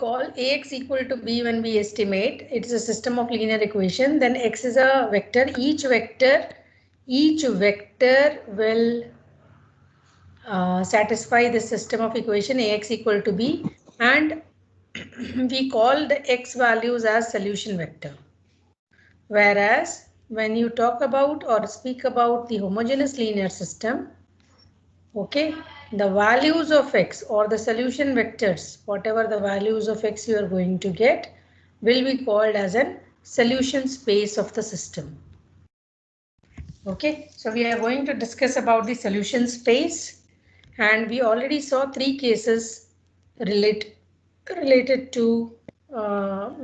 call Ax equal to b when we estimate it's a system of linear equation, then x is a vector. Each vector will satisfy the system of equation Ax equal to b, and we call the x values as solution vector. Whereas when you talk about or speak about the homogeneous linear system, okay, the values of x or the solution vectors, whatever the values of x you are going to get, will be called as a solution space of the system. Okay, so we are going to discuss about the solution space, and we already saw 3 cases related to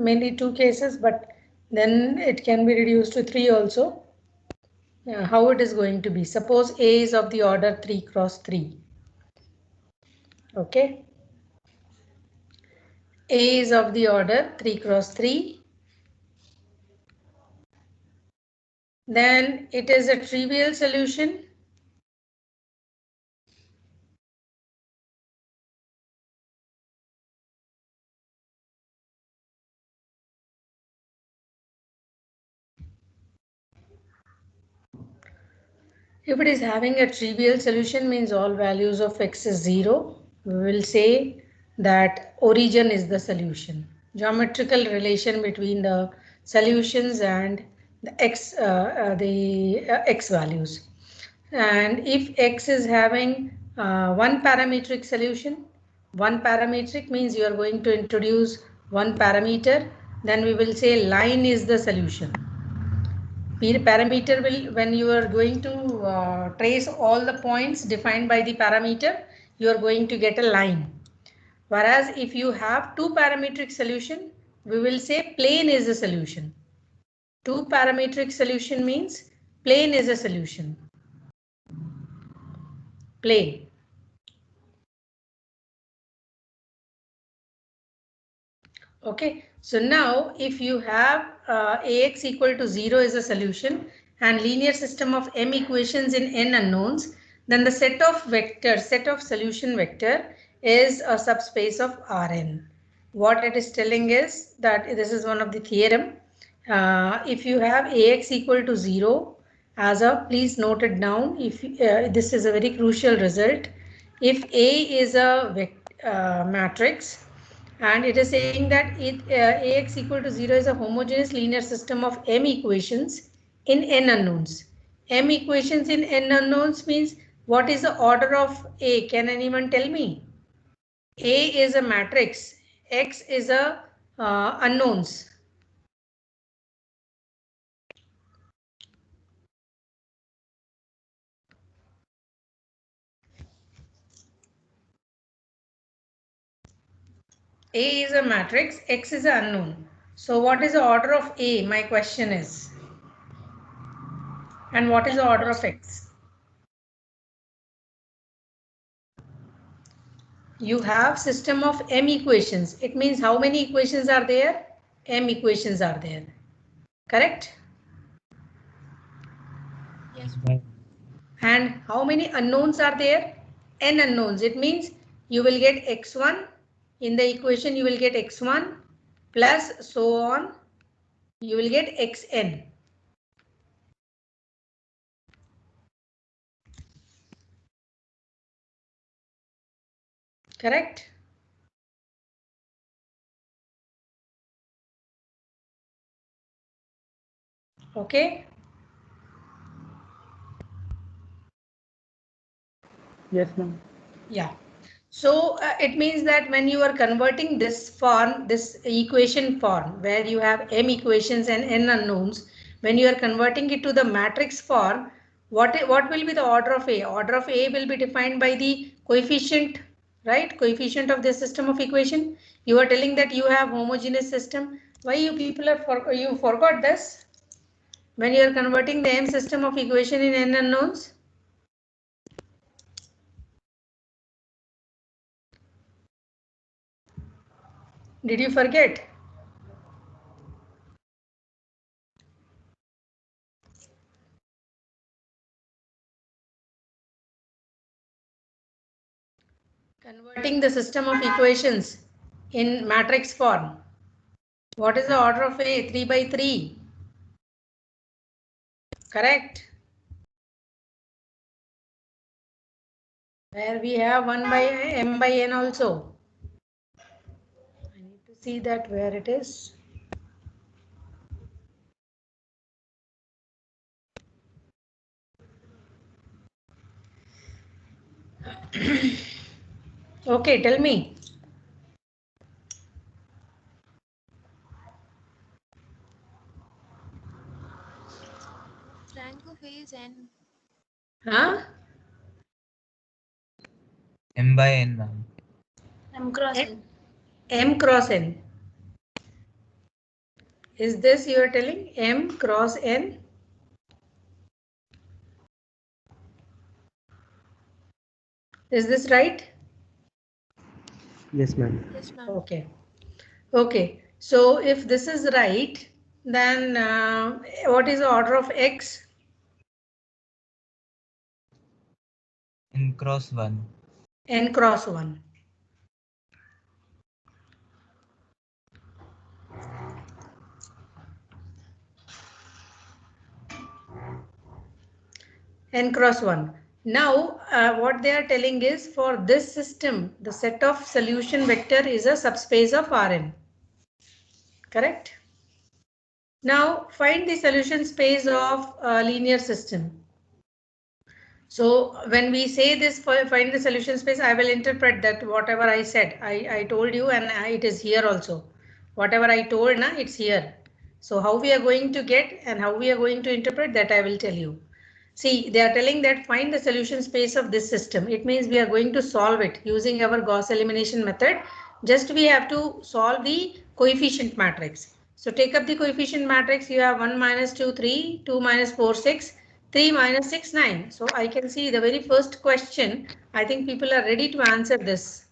mainly 2 cases, but then it can be reduced to 3 also. How it is going to be? Suppose A is of the order 3 cross 3. Okay. A is of the order 3 cross 3. Then it is a trivial solution. If it is having a trivial solution, means all values of x is 0. We will say that origin is the solution. Geometrical relation between the solutions and the x values. And if x is having one parametric solution, one parametric means you are going to introduce one parameter, then we will say line is the solution. Parameter will, when you are going to trace all the points defined by the parameter, you are going to get a line. Whereas if you have two parametric solution, we will say plane is a solution. Two parametric solution means plane is a solution. Plane. Okay, so now if you have Ax equal to 0 is a solution and linear system of m equations in n unknowns, then the set of vectors, set of solution vector is a subspace of Rn. What it is telling is that this is one of the theorem. If you have Ax equal to 0 as a, please note it down, if this is a very crucial result. If A is a matrix, and it is saying that Ax equal to 0 is a homogeneous linear system of m equations in n unknowns. M equations in n unknowns means what is the order of A? Can anyone tell me? A is a matrix, X is a unknowns. A is a matrix, X is an unknown. So what is the order of A? My question is. And what is the order of X? You have system of m equations. It means how many equations are there? M equations are there. Correct? Yes. And how many unknowns are there? N unknowns. It means you will get x1 in the equation, you will get x1 plus so on. You will get xn. Correct? Okay. Yes, ma'am. Yeah. So it means that when you are converting this form, this equation form, where you have m equations and n unknowns, when you are converting it to the matrix form, what will be the order of A? Order of A will be defined by the coefficient, right? Coefficient of this system of equation. You are telling that you have homogeneous system. Why you people are you forgot this? When you are converting the m system of equation in n unknowns. Did you forget? Converting the system of equations. in matrix form. What is the order of A? 3 by 3. Correct. Where we have 1 by m by n also. I need to see that where it is. Okay, tell me. Rank of A is N. Huh? M by N, ma'am. M cross N. M cross n. Is this you are telling? M cross n? Is this right? Yes, ma'am. Yes, ma'am. Okay. Okay. So if this is right, then what is the order of X? N cross 1. N cross 1. N cross 1. Now, what they are telling is for this system, the set of solution vector is a subspace of Rn. Correct? Now, find the solution space of a linear system. So when we say this, find the solution space, I will interpret that whatever I said, I told you, and it is here also. Whatever I told, na, it's here. So how we are going to get and how we are going to interpret that, I will tell you. See, they are telling that find the solution space of this system. It means we are going to solve it using our Gauss elimination method. Just we have to solve the coefficient matrix. So take up the coefficient matrix. You have 1 minus 2, 3, 2 minus 4, 6, 3 minus 6, 9. So I can see the very first question. I think people are ready to answer this.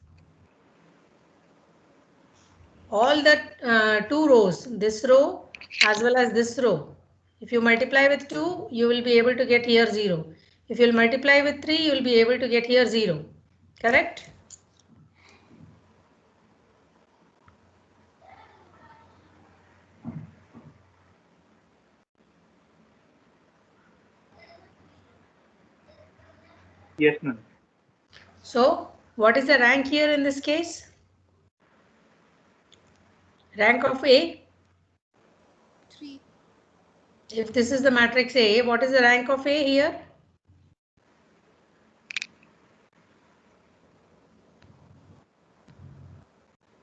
All the 2 rows, this row as well as this row. If you multiply with 2, you will be able to get here 0. If you will multiply with 3, you will be able to get here 0. Correct? Yes, ma'am. So, what is the rank here in this case? Rank of A? 3. If this is the matrix A, what is the rank of A here?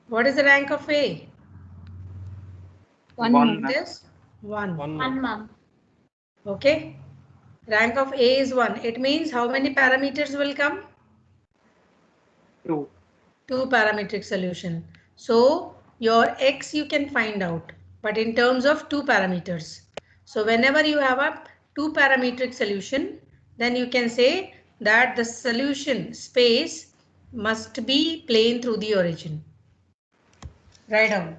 What is the rank of A? 1, It ma'am. is 1. 1, ma'am. Okay. Rank of A is 1. It means how many parameters will come? 2. 2 parametric solution. So your X you can find out, but in terms of 2 parameters. So whenever you have a 2 parametric solution, then you can say that the solution space must be plane through the origin. Write down.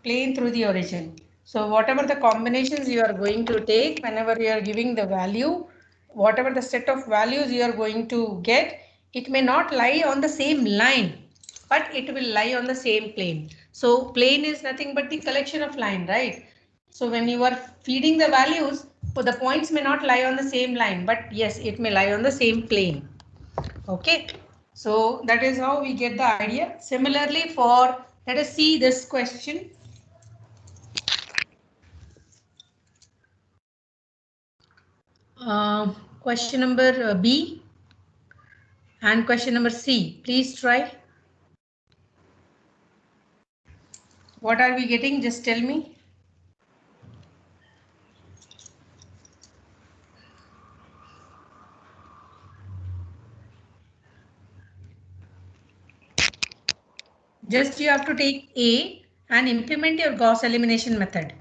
Plane through the origin. So whatever the combinations you are going to take, whenever you are giving the value, whatever the set of values you are going to get, it may not lie on the same line, but it will lie on the same plane. So plane is nothing but the collection of line, right? So when you are feeding the values, the points may not lie on the same line, but yes, it may lie on the same plane. Okay. So that is how we get the idea. Similarly for, let us see this question. Question number B and question number C. Please try. What are we getting? Just tell me. Just you have to take A and implement your Gauss elimination method.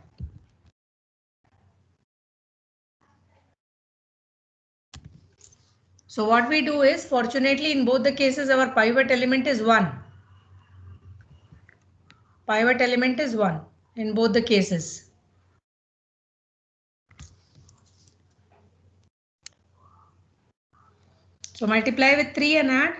So what we do is, fortunately in both the cases our pivot element is 1. Pivot element is 1 in both the cases. So multiply with 3 and add.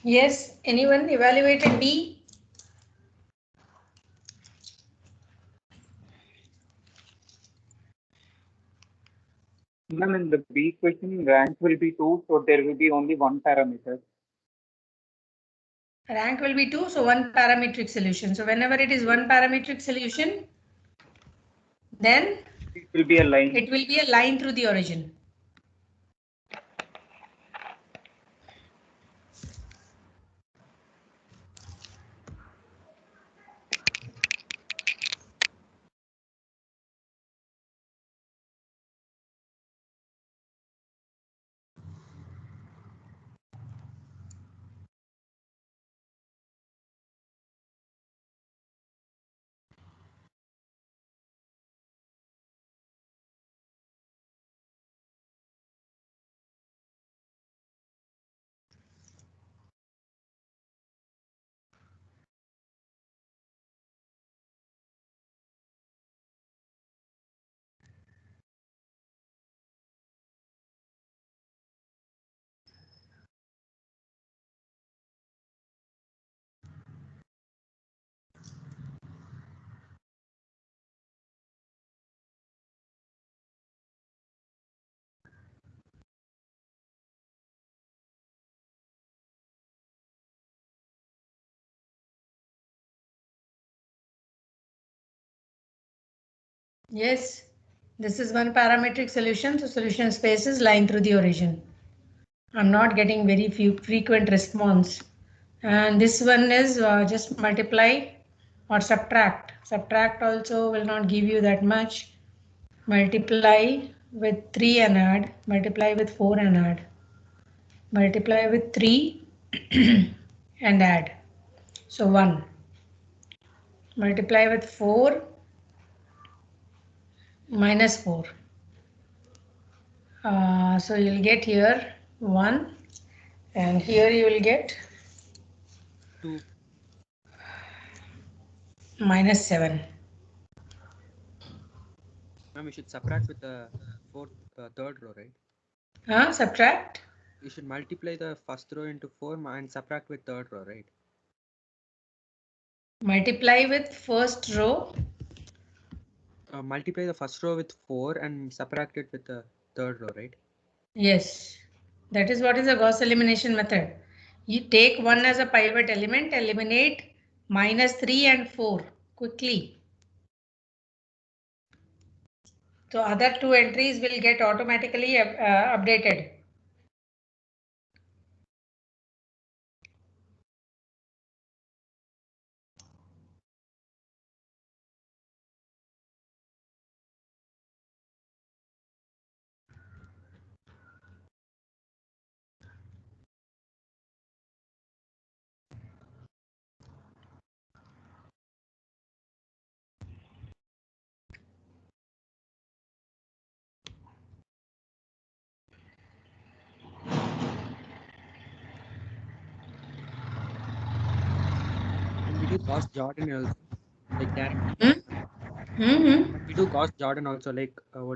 Yes, anyone evaluated B? Ma'am, in the B question, rank will be 2, so there will be only one parameter. Rank will be 2, so one parametric solution. So whenever it is one parametric solution, then It will be a line. it will be a line through the origin. Yes, this is one parametric solution, so solution space is line through the origin. I'm not getting very few frequent response. And this one is just multiply or subtract. Subtract also will not give you that much. Multiply with 3 and add. Multiply with 4 and add. Multiply with 3 and add. So 1. Multiply with 4 minus 4. So you'll get here 1 and here you will get 2. minus 7. Ma'am, we should subtract with the third row, right? Subtract. You should multiply the first row into 4 and subtract with third row, right? Multiply with first row. Multiply the first row with 4 and subtract it with the third row, right? Yes, that is what is the Gauss elimination method. You take 1 as a pivot element, eliminate minus 3 and 4 quickly. So other two entries will get automatically updated. And we do Gauss Jordan also, like diagonal. Mm-hmm. We do Gauss Jordan also, like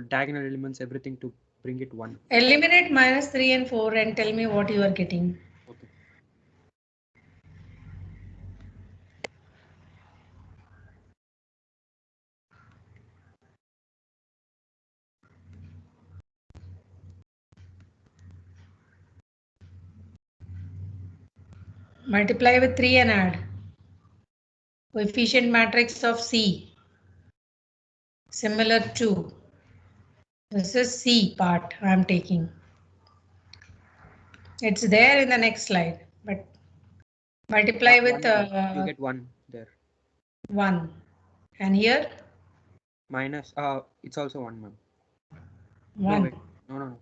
diagonal elements, everything to bring it 1. Eliminate minus 3 and 4 and tell me what you are getting. Okay. Multiply with 3 and add. Coefficient matrix of C. Similar to. This is C part I am taking. It's there in the next slide, but multiply with you get 1 there. 1. And here? Minus, it's also 1, ma'am. 1. No, wait. No.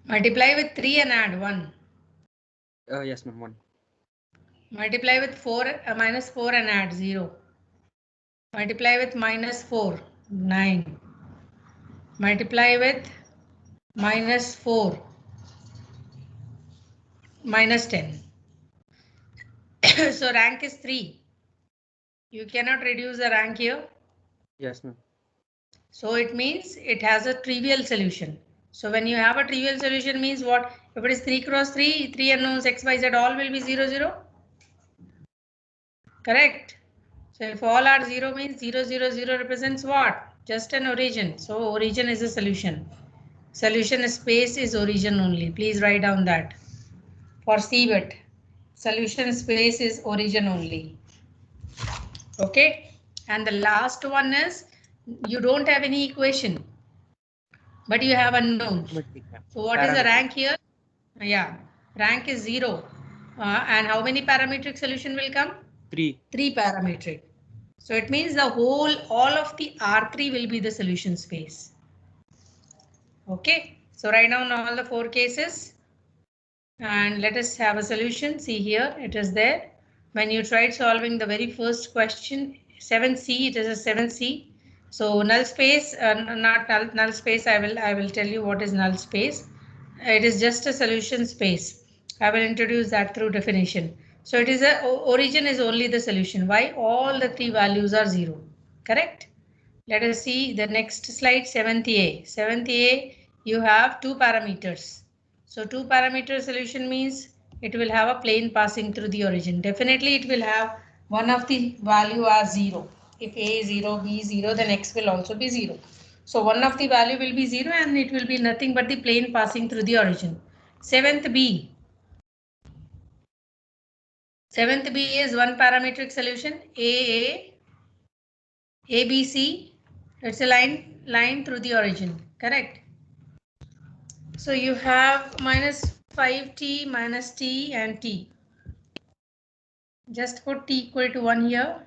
Multiply with 3 and add 1. Yes, ma'am, 1. Multiply with 4, minus 4 and add 0. Multiply with minus 4, 9. Multiply with minus 4, minus 10. So rank is 3. You cannot reduce the rank here. Yes, ma'am. So it means it has a trivial solution. So when you have a trivial solution means what? If it is 3 cross 3, 3 unknowns x, y, z all will be 0, 0. Correct. So if all are 0 means 0, 0, 0 represents what? Just an origin. So origin is a solution. Solution space is origin only. Please write down that. For CBET, solution space is origin only. Okay. And the last one is you don't have any equation, but you have unknown. So what is the rank here? Yeah, rank is 0. And how many parametric solution will come? 3. 3 parametric. So it means the whole, all of the R3 will be the solution space. Okay, so write down all the 4 cases and let us have a solution. See here, it is there. When you tried solving the very first question, 7C, it is a 7C. So null space, not null space, I will tell you what is null space. It is just a solution space. I will introduce that through definition. So it is a origin is only the solution. Why? All the 3 values are 0. Correct? Let us see the next slide, 7th A. 7th A, you have 2 parameters. So 2 parameter solution means it will have a plane passing through the origin. Definitely it will have one of the value as 0. If A is 0, B is 0, then X will also be 0. So one of the value will be 0 and it will be nothing but the plane passing through the origin. 7th B. 7th B is one parametric solution. A, B, C. It's a line through the origin. Correct. So you have minus 5t minus t and t. Just put t equal to 1 here.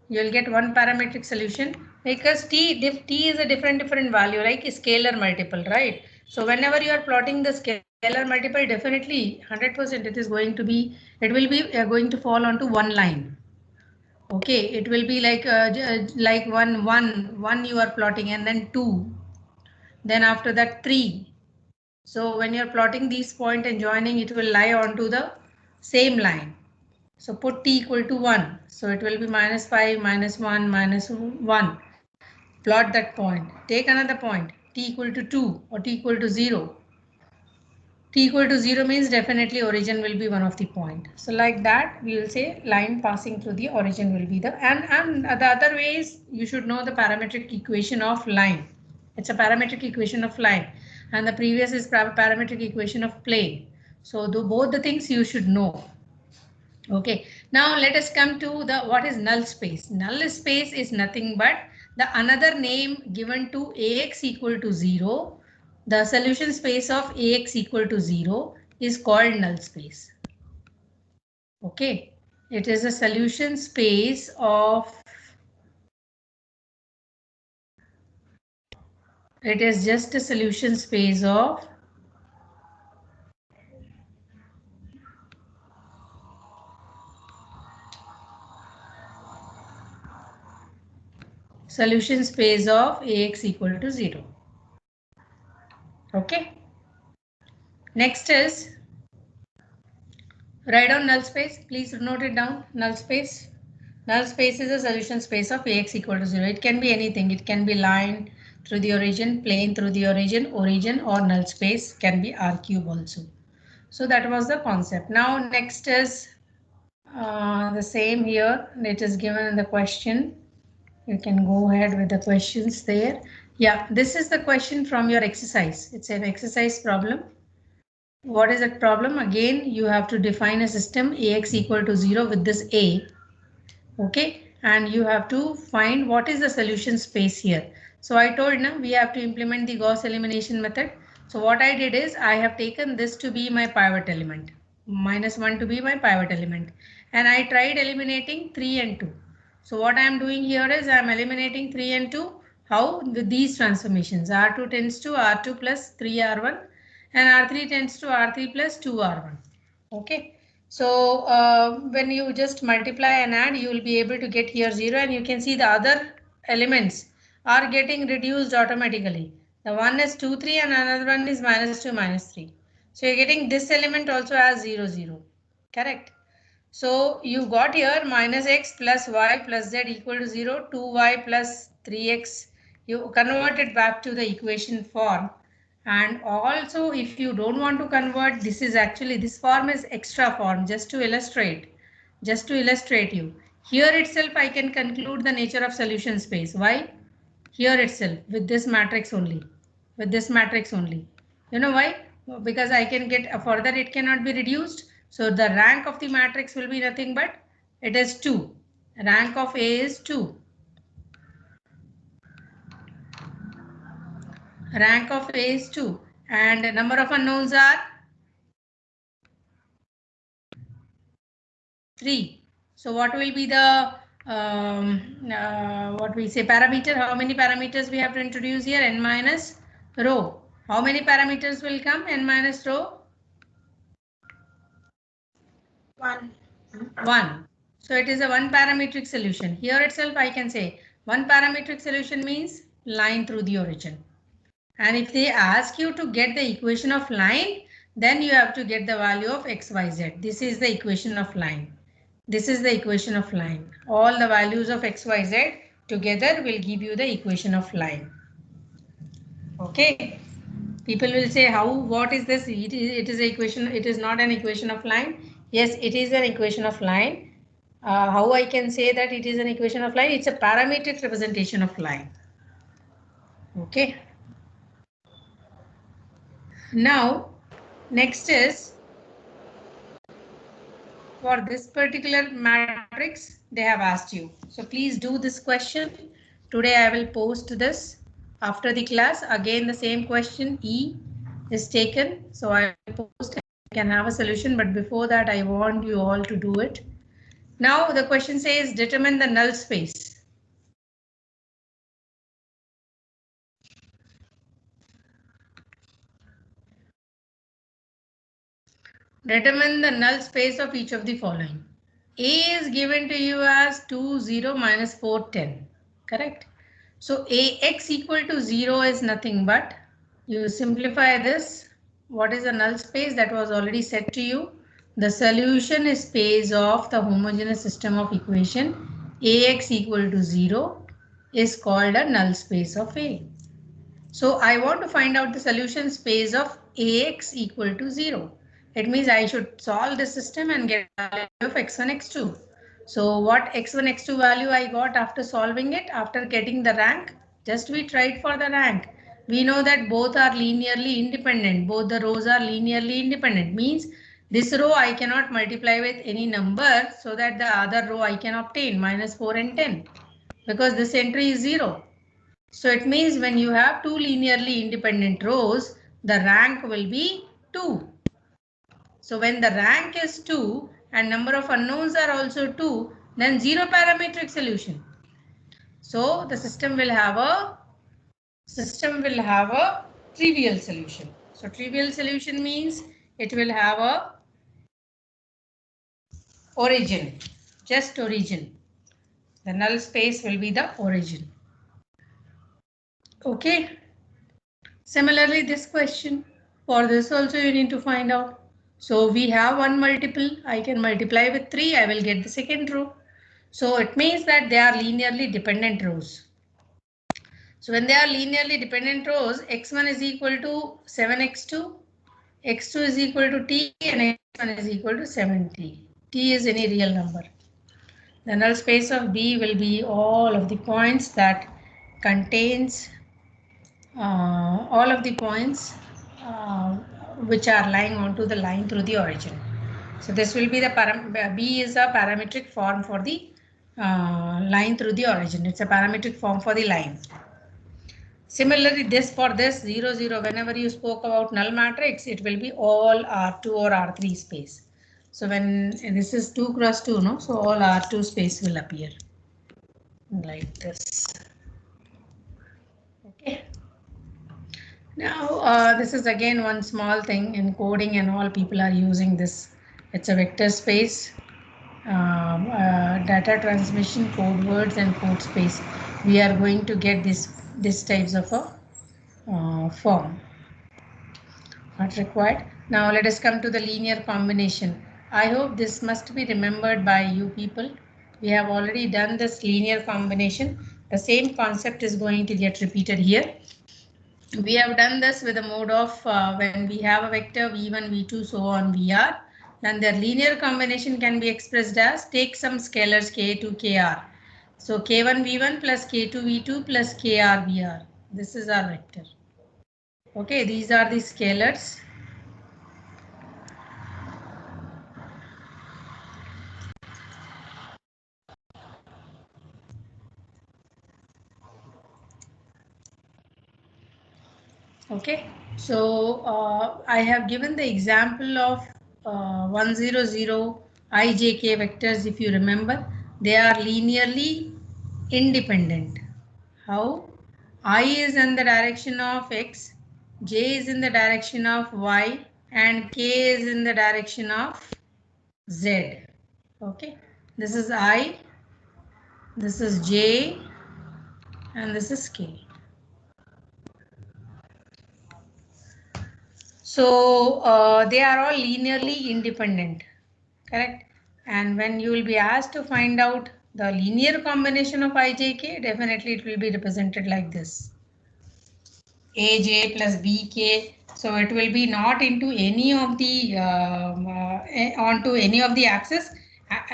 You'll get one parametric solution because t is a different value, like a scalar multiple, right? So whenever you are plotting the scalar multiple, definitely 100% it is going to be, it will be going to fall onto one line. Okay, it will be like one you are plotting and then 2. Then after that 3. So when you're plotting these point and joining, it will lie onto the same line. So put t equal to 1. So it will be minus 5, minus 1, minus 1. Plot that point. Take another point, t equal to 2 or t equal to 0. T equal to 0 means definitely origin will be one of the point. So like that, we will say line passing through the origin will be the, and the other way is you should know the parametric equation of line. It's a parametric equation of line and the previous is parametric equation of plane. So both the things you should know. Okay, now let us come to the what is null space. Null space is nothing but the another name given to Ax equal to 0. The solution space of Ax equal to 0 is called null space. Okay, it is a solution space of, it is just a solution space of Ax equal to 0. Okay, next is write down null space. Please note it down. Null space. Null space is a solution space of Ax equal to 0. It can be anything. It can be line through the origin, plane through the origin, or null space can be R cube also. So that was the concept. Now next is the same here. It is given in the question. You can go ahead with the questions there. Yeah, this is the question from your exercise. It's an exercise problem. What is that problem? Again, you have to define a system Ax equal to 0 with this A. Okay, and you have to find what is the solution space here. So I told now we have to implement the Gauss elimination method. So what I did is I have taken this to be my pivot element, -1 to be my pivot element, and I tried eliminating 3 and 2. So what I am doing here is I am eliminating 3 and 2. How? With these transformations, R2 tends to R2 plus 3R1 and R3 tends to R3 plus 2R1. Okay. So when you just multiply and add, you will be able to get here 0, and you can see the other elements are getting reduced automatically. The one is 2, 3 and another one is -2, -3. So you're getting this element also as 0, 0. Correct. So you got here minus x plus y plus z equal to 0, 2y plus 3x. You convert it back to the equation form And also, if you don't want to convert, this is actually, this form is extra form, just to illustrate you. Here itself, I can conclude the nature of solution space. Why? Here itself, with this matrix only, You know why? Because I can get further, it cannot be reduced. So the rank of the matrix will be nothing but it is 2. Rank of A is 2. Rank of A is 2. And number of unknowns are 3. So what will be the what we say parameter? How many parameters we have to introduce here? N minus row. How many parameters will come? N minus row? 1. 1. So it is a one parametric solution. Here itself I can say one parametric solution means line through the origin. And if they ask you to get the equation of line, then you have to get the value of x, y, z. This is the equation of line. This is the equation of line. All the values of x, y, z together will give you the equation of line. Okay. People will say, how, what is this? It is an equation. It is not an equation of line. Yes, it is an equation of line. How I can say that it is an equation of line? It's a parametric representation of line. Okay. Now, next is for this particular matrix, they have asked you. So please do this question. Today I will post this after the class. Again, the same question E is taken. So I will post and you can have a solution. But before that, I want you all to do it. Now the question says determine the null space. Determine the null space of each of the following. A is given to you as 2, 0, minus 4, 10. Correct? So Ax equal to 0 is nothing but, you simplify this. What is the null space? That was already said to you. The solution space of the homogeneous system of equation Ax equal to 0 is called a null space of A. So I want to find out the solution space of Ax equal to 0. It means I should solve the system and get the value of x1, x2. So what x1, x2 value I got after solving it, after getting the rank? Just we tried for the rank. We know that both are linearly independent. Both the rows are linearly independent. Means this row I cannot multiply with any number so that the other row I can obtain minus 4 and 10. Because this entry is 0. So it means when you have two linearly independent rows, the rank will be 2. So when the rank is 2 and number of unknowns are also 2, then 0 parametric solution. So the system will have a trivial solution. So trivial solution means it will have a origin, just origin. The null space will be the origin. Okay. Similarly, this question, for this also you need to find out. So we have one multiple, I can multiply with 3, I will get the second row. So it means that they are linearly dependent rows. So when they are linearly dependent rows, x1 is equal to 7x2, x2 is equal to t, and x1 is equal to 7t. T is any real number. The null space of B will be all of the points that contains all of the points which are lying onto the line through the origin. So this will be the B is a parametric form for the line through the origin. It's a parametric form for the line. Similarly, for this 0, 0, whenever you spoke about null matrix, it will be all R2 or R3 space. So when this is 2 cross 2, no, so all R2 space will appear like this. Okay. Now, this is again one small thing in coding and all people are using this. It's a vector space, data transmission, code words and code space. We are going to get this types of a form. Not required. Now let us come to the linear combination. I hope this must be remembered by you people. We have already done this linear combination. The same concept is going to get repeated here. We have done this with the mode of when we have a vector v1, v2, so on, vr. Then their linear combination can be expressed as take some scalars k2, kr. So k1 v1 plus k2 v2 plus kr vr. This is our vector. Okay, these are the scalars. Okay, so I have given the example of 100 ijk vectors. If you remember, they are linearly independent. How? I is in the direction of x, j is in the direction of y, and k is in the direction of z. Okay, this is I, this is j, and this is k. So they are all linearly independent, correct? And when you will be asked to find out the linear combination of ijk, definitely it will be represented like this. Aj plus bk. So it will be not into any of the onto any of the axis.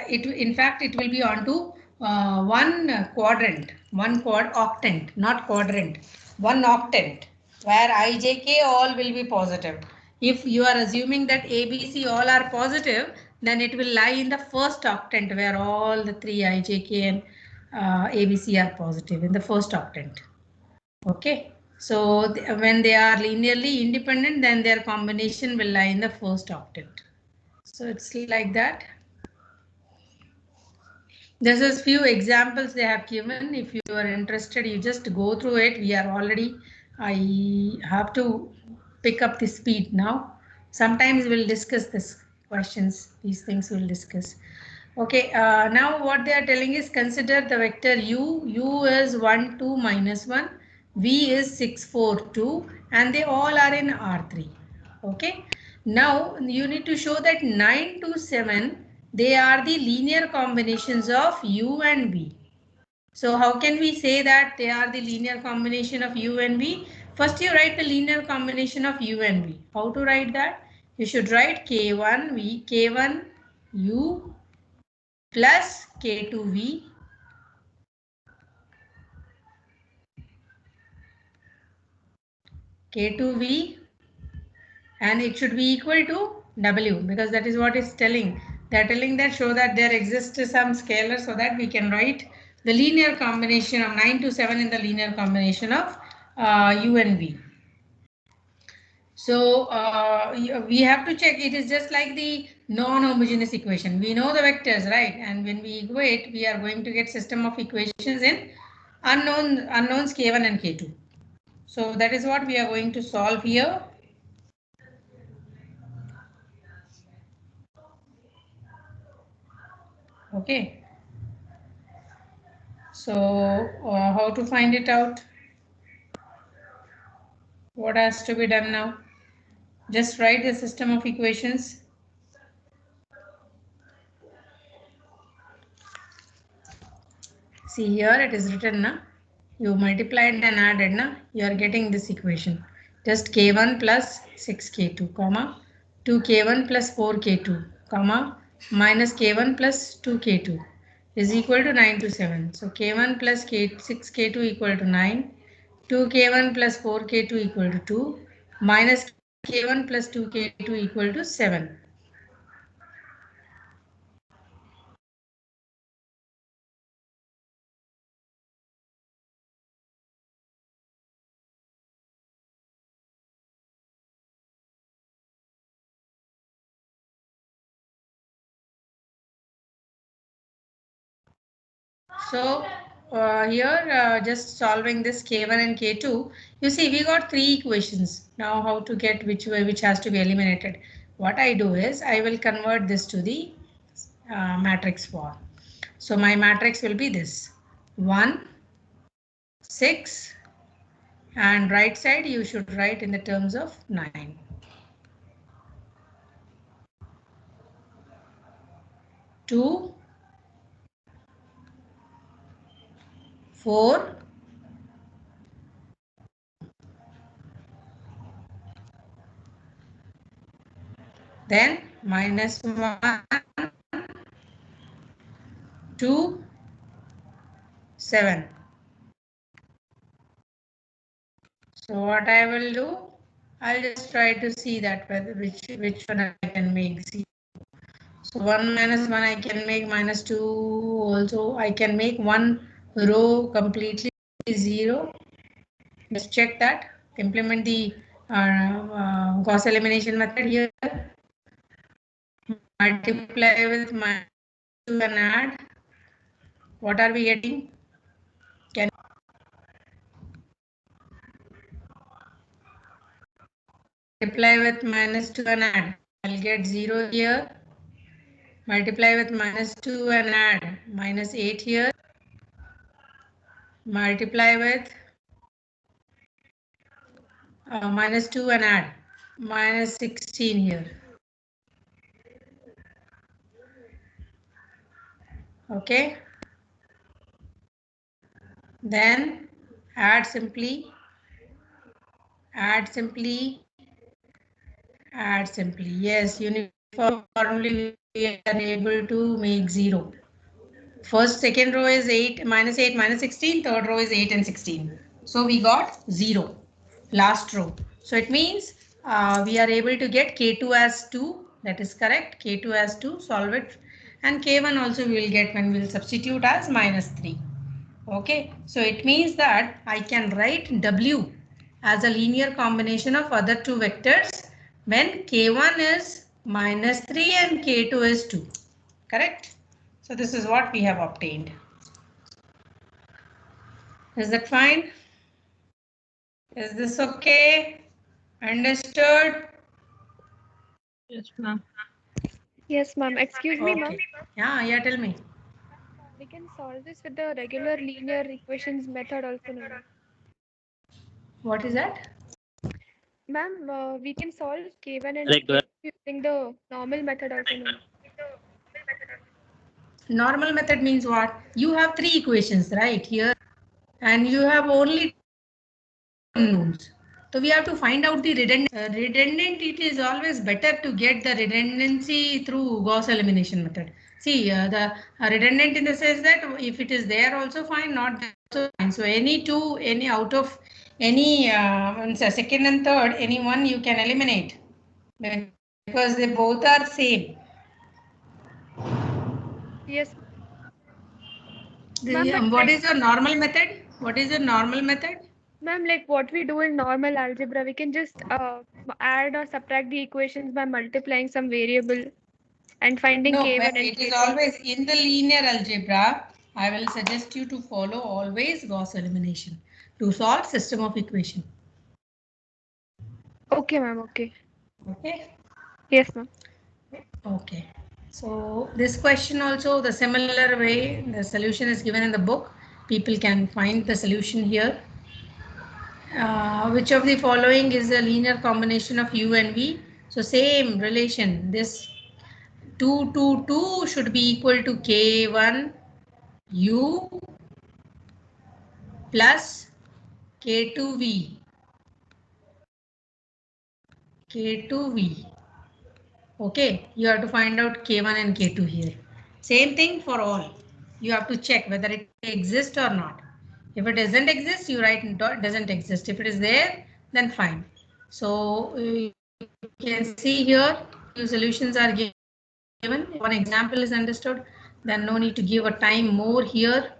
It in fact it will be onto one quadrant, octant, not quadrant, one octant, where ijk all will be positive. If you are assuming that ABC all are positive, then it will lie in the first octant where all the three ijk and ABC are positive in the first octant. Okay, so when they are linearly independent, then their combination will lie in the first octant. So it's like that. This is few examples they have given. If you are interested, you just go through it. We are already, I have to pick up the speed now. Sometimes we'll discuss this questions. These things we'll discuss. Okay, now what they are telling is consider the vector u is 1, 2, minus 1, v is 6, 4, 2, and they all are in R3. Okay, now you need to show that 9 to 7, they are the linear combinations of u and v. So how can we say that they are the linear combination of u and v? First you write the linear combination of u and v. How to write that? You should write k1 v, k1 u plus k2v k2v, and it should be equal to w, because that is what it's telling. They're telling that show that there exists some scalar so that we can write the linear combination of 9 to 7 in the linear combination of u and v. So we have to check. It is just like the non-homogeneous equation. We know the vectors, right? And when we equate, we are going to get system of equations in unknowns k1 and k2. So that is what we are going to solve here. Okay. So how to find it out? What has to be done now? Just write the system of equations. See here it is written na. You multiplied and added na. You are getting this equation. Just k1 plus 6k2 comma 2k1 plus 4k2 comma minus k1 plus 2k2 is equal to 9 to 7. So k1 plus 6k2 equal to 9. 2k1 plus 4k2 equal to 2 minus k1 plus 2k2 equal to 7. So here just solving this k1 and k2, you see we got three equations. Now how to get which has to be eliminated? What I do is I will convert this to the matrix form. So my matrix will be this 1, 6, and right side you should write in the terms of 9. 2, 4, then minus 1, 2, 7. So what I will do, I'll just try to see that whether which one I can make 0. So 1 minus 1 I can make minus 2 also. I can make one row completely 0. Let's check that. Implement the Gauss elimination method here. Multiply with minus 2 and add. What are we getting? Can multiply with minus 2 and add. I'll get 0 here. Multiply with minus 2 and add minus 8 here. Multiply with minus 2 and add minus 16 here. Okay. Then add simply, add simply, add simply. Yes, uniformly we are able to make 0. First, second row is 8, minus 16. Third row is 8 and 16. So we got 0. Last row. So it means we are able to get K2 as 2. That is correct. K2 as 2. Solve it. And K1 also we will get when we will substitute as minus 3. Okay. So it means that I can write W as a linear combination of other two vectors when K1 is minus 3 and K2 is 2. Correct? So this is what we have obtained. Is that fine? Is this okay? Understood? Yes, ma'am. Yes, ma'am. Excuse me, ma'am. Okay. Yeah, tell me. We can solve this with the regular linear equations method also, no, ma'am. What is that? Ma'am, we can solve K1 and Regular. K2 using the normal method also, no, ma'am. Normal method means what? You have three equations right here and you have only unknowns. So we have to find out the redundant. Redundant, it is always better to get the redundancy through Gauss elimination method. See, the redundant in the sense that if it is there also fine, not there also fine. So any two, any out of any second and third, any one you can eliminate because they both are same. Yes. Ma'am, but What is your normal method? What is your normal method? ma'am, like what we do in normal algebra, we can just add or subtract the equations by multiplying some variable and finding No, K1 and it is K2. always in the linear algebra. I will suggest you to follow always Gauss elimination to solve system of equation. Okay, ma'am. Okay. Okay. Yes, ma'am. Okay. So this question also the similar way the solution is given in the book. People can find the solution here. Which of the following is a linear combination of U and V? So same relation. This 2, 2, 2 should be equal to K1 U plus K2V. K2V. Okay, you have to find out K1 and K2 here. Same thing for all. You have to check whether it exists or not. If it doesn't exist, you write doesn't exist. If it is there, then fine. So you can see here, two solutions are given. One example is understood, then no need to give a time more here.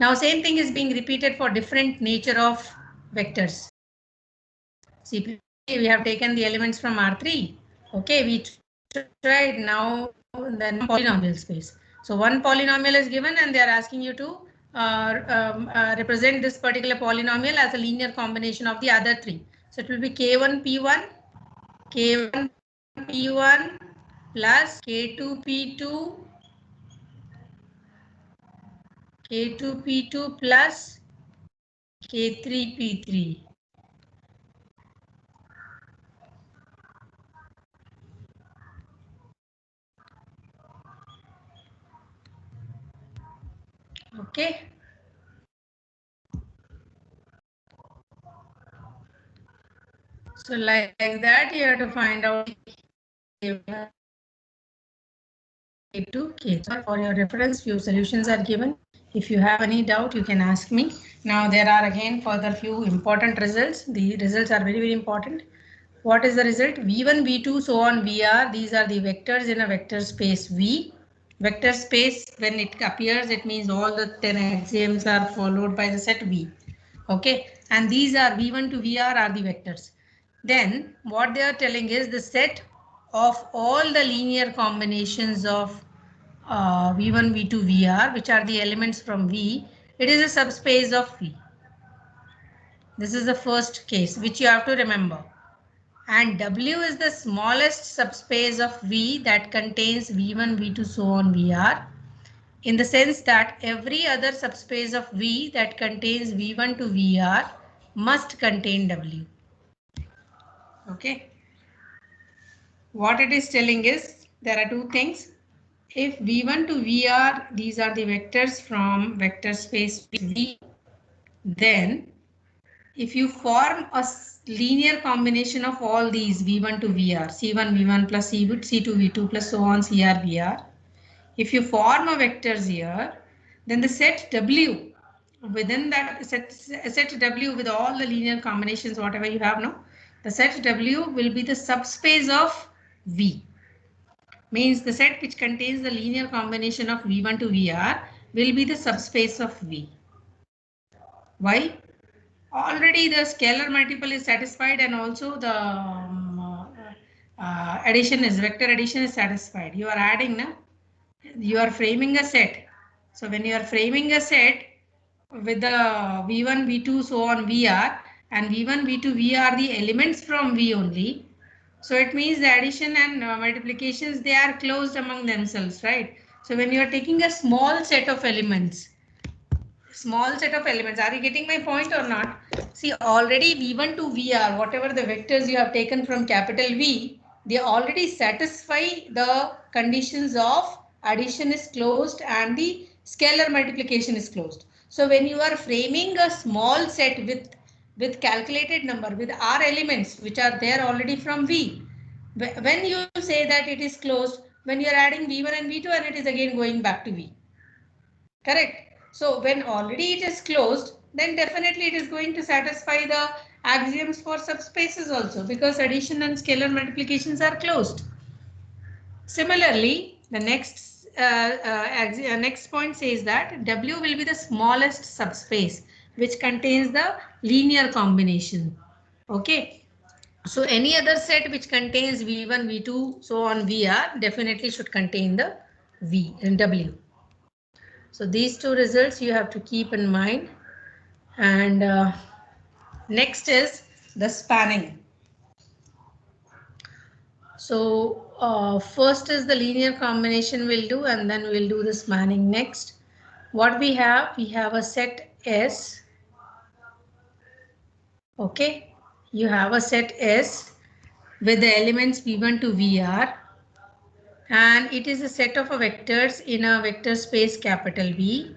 Now same thing is being repeated for different nature of vectors. See, we have taken the elements from R3. Okay, we tried now the polynomial space. So one polynomial is given and they are asking you to represent this particular polynomial as a linear combination of the other three. So it will be K1 P1, K1 P1 plus K2 P2, K2 P2 plus K3 P3. Okay. So like that you have to find out to K. For your reference, few solutions are given. If you have any doubt, you can ask me. Now there are again further few important results. The results are very, very important. What is the result? V1, V2, so on Vr. These are the vectors in a vector space V. Vector space, when it appears, it means all the 10 axioms are followed by the set V. Okay, and these are V1 to Vr are the vectors. Then what they are telling is the set of all the linear combinations of V1, V2, Vr, which are the elements from V, it is a subspace of V. This is the first case which you have to remember. And W is the smallest subspace of V that contains V1, V2, so on Vr, in the sense that every other subspace of V that contains V1 to Vr must contain W. Okay. What it is telling is there are two things. If V1 to Vr, these are the vectors from vector space V, then if you form a linear combination of all these V1 to Vr, C1 V1 plus C2 V2 plus so on Cr Vr, if you form a vectors here, then the set W within that set W with all the linear combinations, whatever you have now, the set W will be the subspace of V. Means the set which contains the linear combination of V1 to Vr will be the subspace of V. Why? Already the scalar multiple is satisfied and also the addition is vector addition is satisfied. You are adding now. You are framing a set. So when you are framing a set with the V1, V2, so on Vr, and V1, V2, V are the elements from V only. So it means the addition and multiplications, they are closed among themselves, right? So when you are taking a small set of elements, are you getting my point or not? See, already V1 to Vr, whatever the vectors you have taken from capital V, they already satisfy the conditions of addition is closed and the scalar multiplication is closed. So when you are framing a small set with calculated number, with R elements which are there already from V, when you say that it is closed, when you are adding V1 and V2 and it is again going back to V. Correct. So when already it is closed, then definitely it is going to satisfy the axioms for subspaces also, because addition and scalar multiplications are closed. Similarly, the next point says that W will be the smallest subspace which contains the linear combination. Okay. So any other set which contains V1, V2, so on Vr definitely should contain the V and W. So these two results you have to keep in mind. And next is the spanning. So first is the linear combination we'll do, and then we'll do the spanning next. What we have a set S. Okay, you have a set S with the elements V1 to Vr. And it is a set of vectors in a vector space capital V.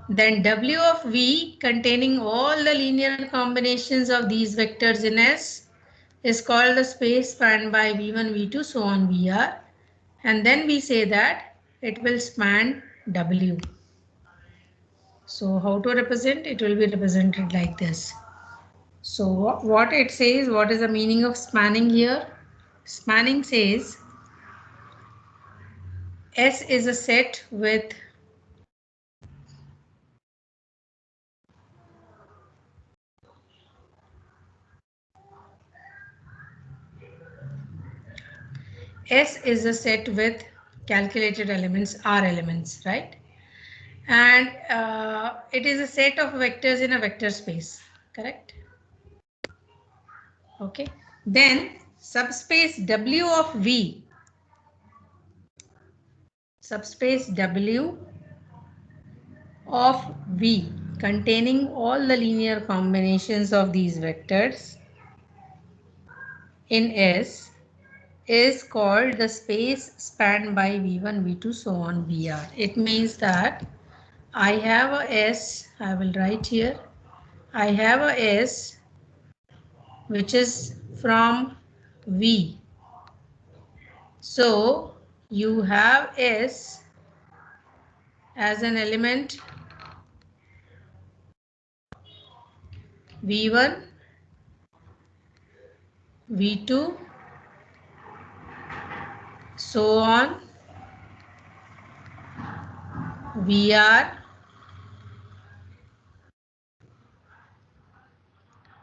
Then W of V containing all the linear combinations of these vectors in S is called the space spanned by V1, V2, so on Vr. And then we say that it will span W. So how to represent? It will be represented like this. So what it says, what is the meaning of spanning here? Spanning says S is a set with S is a set with calculated elements, R elements, right? And it is a set of vectors in a vector space, correct? Okay. Then subspace W of V, subspace W of V containing all the linear combinations of these vectors in S is called the space spanned by V1, V2, so on Vr. It means that I have a S, I will write here, I have a S which is from V So you have S as an element V1, V2, so on, VR.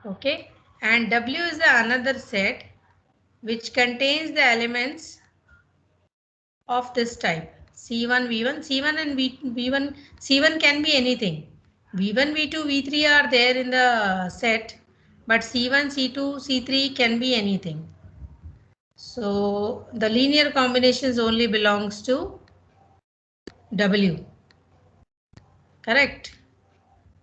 Okay, and W is the another set which contains the elements of this type. C1, V1, C1 and V1, C1 can be anything. V1, V2, V3 are there in the set, but C1, C2, C3 can be anything. So the linear combinations only belongs to W. Correct.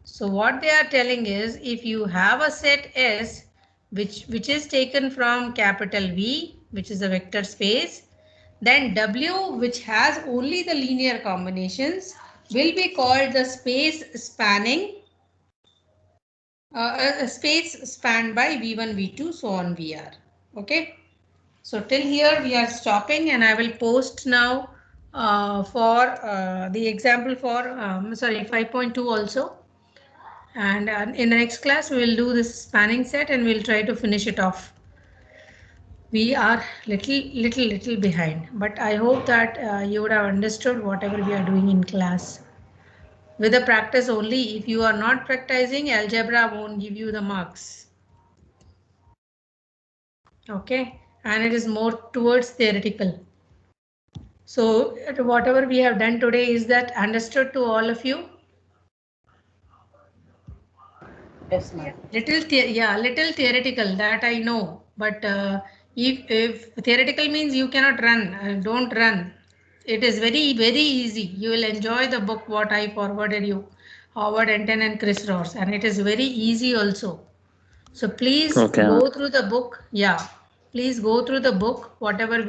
So what they are telling is if you have a set S which is taken from capital V, which is a vector space, then W, which has only the linear combinations, will be called the space spanning a space spanned by V1, V2, so on VR. Okay. So till here we are stopping, and I will post now for the example for 5.2 also. And in the next class we will do this spanning set and we'll try to finish it off. We are little behind, but I hope that you would have understood whatever we are doing in class. With the practice only, if you are not practicing, algebra won't give you the marks. Okay, and it is more towards theoretical. So whatever we have done today, is that understood to all of you? Yes, ma'am. Little theoretical, that I know, but if theoretical means you cannot run, don't run. It is very easy. You will enjoy the book what I forwarded you, Howard Anton and Chris Ross, and it is very easy also. So please go through the book. Yeah, please go through the book, whatever